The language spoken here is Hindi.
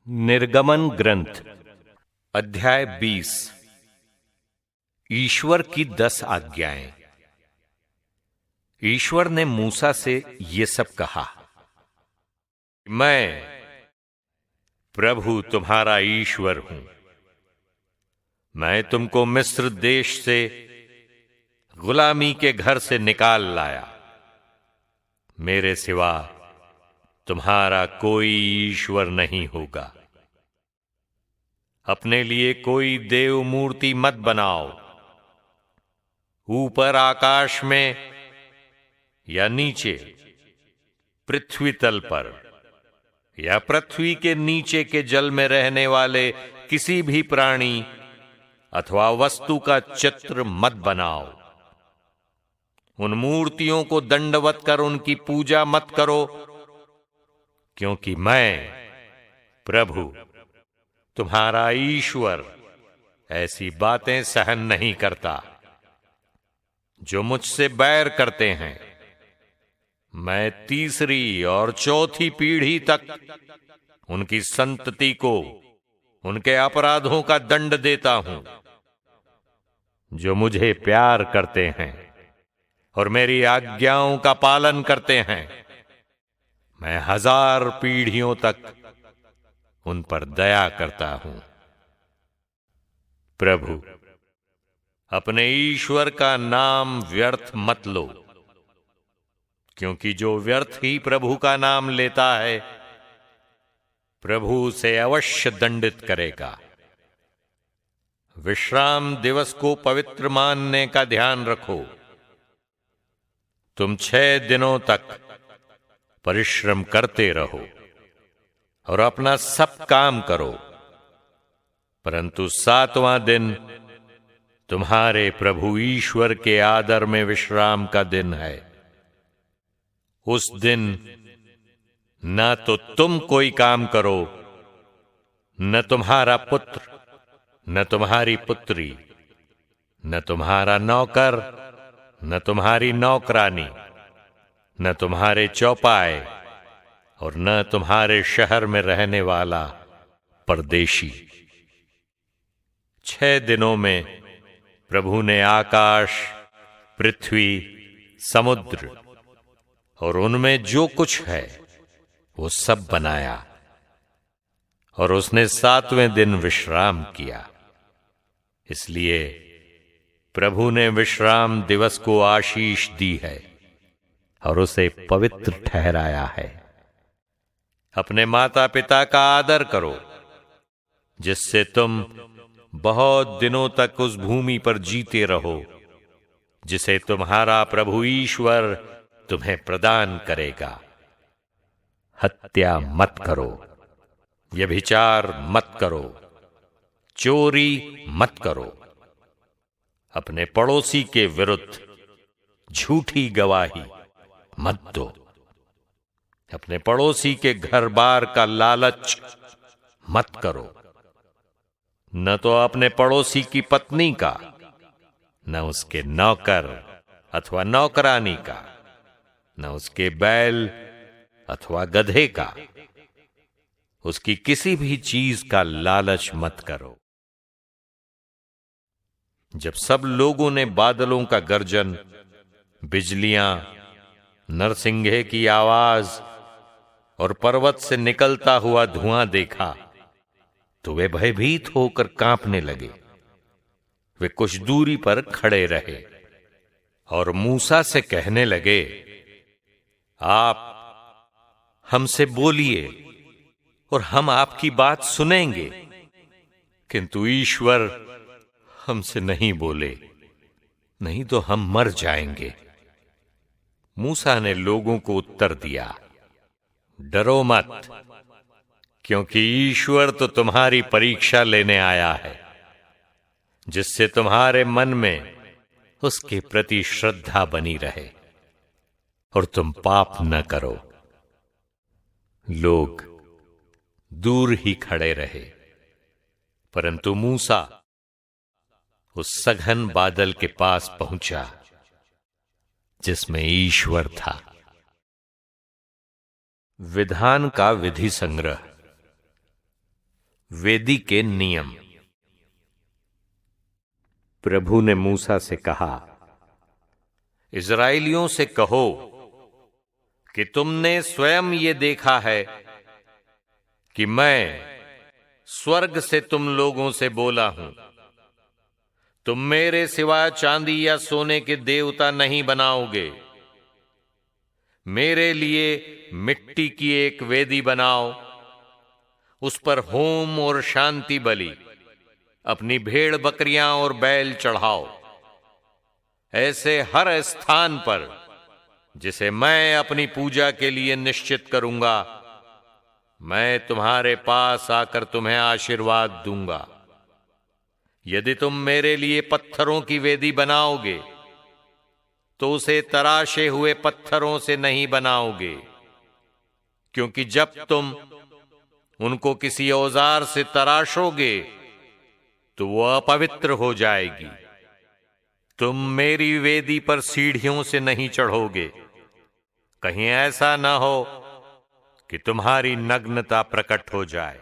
निर्गमन ग्रंथ अध्याय 20। ईश्वर की 10 आज्ञाएं। ईश्वर ने मूसा से ये सब कहा। मैं प्रभु तुम्हारा ईश्वर हूं। मैं तुमको मिस्र देश से गुलामी के घर से निकाल लाया। मेरे सिवा तुम्हारा कोई ईश्वर नहीं होगा। अपने लिए कोई देव मूर्ति मत बनाओ। ऊपर आकाश में या नीचे पृथ्वी तल पर या पृथ्वी के नीचे के जल में रहने वाले किसी भी प्राणी अथवा वस्तु का चित्र मत बनाओ। उन मूर्तियों को दंडवत कर उनकी पूजा मत करो, क्योंकि मैं प्रभु तुम्हारा ईश्वर ऐसी बातें सहन नहीं करता। जो मुझसे बैर करते हैं, मैं तीसरी और चौथी पीढ़ी तक उनकी संतति को उनके अपराधों का दंड देता हूं। जो मुझे प्यार करते हैं और मेरी आज्ञाओं का पालन करते हैं, मैं 1000 पीढ़ियों तक उन पर दया करता हूं। प्रभु अपने ईश्वर का नाम व्यर्थ मत लो, क्योंकि जो व्यर्थ ही प्रभु का नाम लेता है, प्रभु उसे अवश्य दंडित करेगा। विश्राम दिवस को पवित्र मानने का ध्यान रखो। तुम 6 दिनों तक परिश्रम करते रहो और अपना सब काम करो, परंतु 7वां दिन तुम्हारे प्रभु ईश्वर के आदर में विश्राम का दिन है। उस दिन न तो तुम कोई काम करो, न तुम्हारा पुत्र, न तुम्हारी पुत्री, न तुम्हारा नौकर, न तुम्हारी नौकरानी, न तुम्हारे चौपाए और न तुम्हारे शहर में रहने वाला परदेशी। 6 दिनों में प्रभु ने आकाश, पृथ्वी, समुद्र और उनमें जो कुछ है वो सब बनाया, और उसने 7वें दिन विश्राम किया। इसलिए प्रभु ने विश्राम दिवस को आशीष दी है और उसे पवित्र ठहराया है। अपने माता पिता का आदर करो, जिससे तुम बहुत दिनों तक उस भूमि पर जीते रहो जिसे तुम्हारा प्रभु ईश्वर तुम्हें प्रदान करेगा। हत्या मत करो, व्यभिचार मत करो, चोरी मत करो, अपने पड़ोसी के विरुद्ध झूठी गवाही मत दो, अपने पड़ोसी के घर बार का लालच मत करो, न तो अपने पड़ोसी की पत्नी का, न उसके नौकर अथवा नौकरानी का, न उसके बैल अथवा गधे का, उसकी किसी भी चीज का लालच मत करो। जब सब लोगों ने बादलों का गर्जन, बिजलियां, नरसिंगे की आवाज और पर्वत से निकलता हुआ धुआं देखा, तो वे भयभीत होकर कांपने लगे। वे कुछ दूरी पर खड़े रहे और मूसा से कहने लगे, आप हमसे बोलिए और हम आपकी बात सुनेंगे। किंतु ईश्वर हमसे नहीं बोले, नहीं तो हम मर जाएंगे। मूसा ने लोगों को उत्तर दिया, डरो मत, क्योंकि ईश्वर तो तुम्हारी परीक्षा लेने आया है, जिससे तुम्हारे मन में उसके प्रति श्रद्धा बनी रहे और तुम पाप न करो। लोग दूर ही खड़े रहे, परंतु मूसा उस सघन बादल के पास पहुंचा जिसमें ईश्वर था। विधान का विधि संग्रह। वेदी के नियम। प्रभु ने मूसा से कहा, इज़राइलियों से कहो कि तुमने स्वयं ये देखा है कि मैं स्वर्ग से तुम लोगों से बोला हूं, तुम मेरे सिवा चांदी या सोने के देवता नहीं बनाओगे। मेरे लिए मिट्टी की एक वेदी बनाओ, उस पर होम और शांति बलि, अपनी भेड़ बकरियां और बैल चढ़ाओ। ऐसे हर स्थान पर जिसे मैं अपनी पूजा के लिए निश्चित करूंगा, मैं तुम्हारे पास आकर तुम्हें आशीर्वाद दूंगा। यदि तुम मेरे लिए पत्थरों की वेदी बनाओगे तो उसे तराशे हुए पत्थरों से नहीं बनाओगे, क्योंकि जब तुम उनको किसी औजार से तराशोगे तो वो अपवित्र हो जाएगी। तुम मेरी वेदी पर सीढ़ियों से नहीं चढ़ोगे, कहीं ऐसा न हो कि तुम्हारी नग्नता प्रकट हो जाए।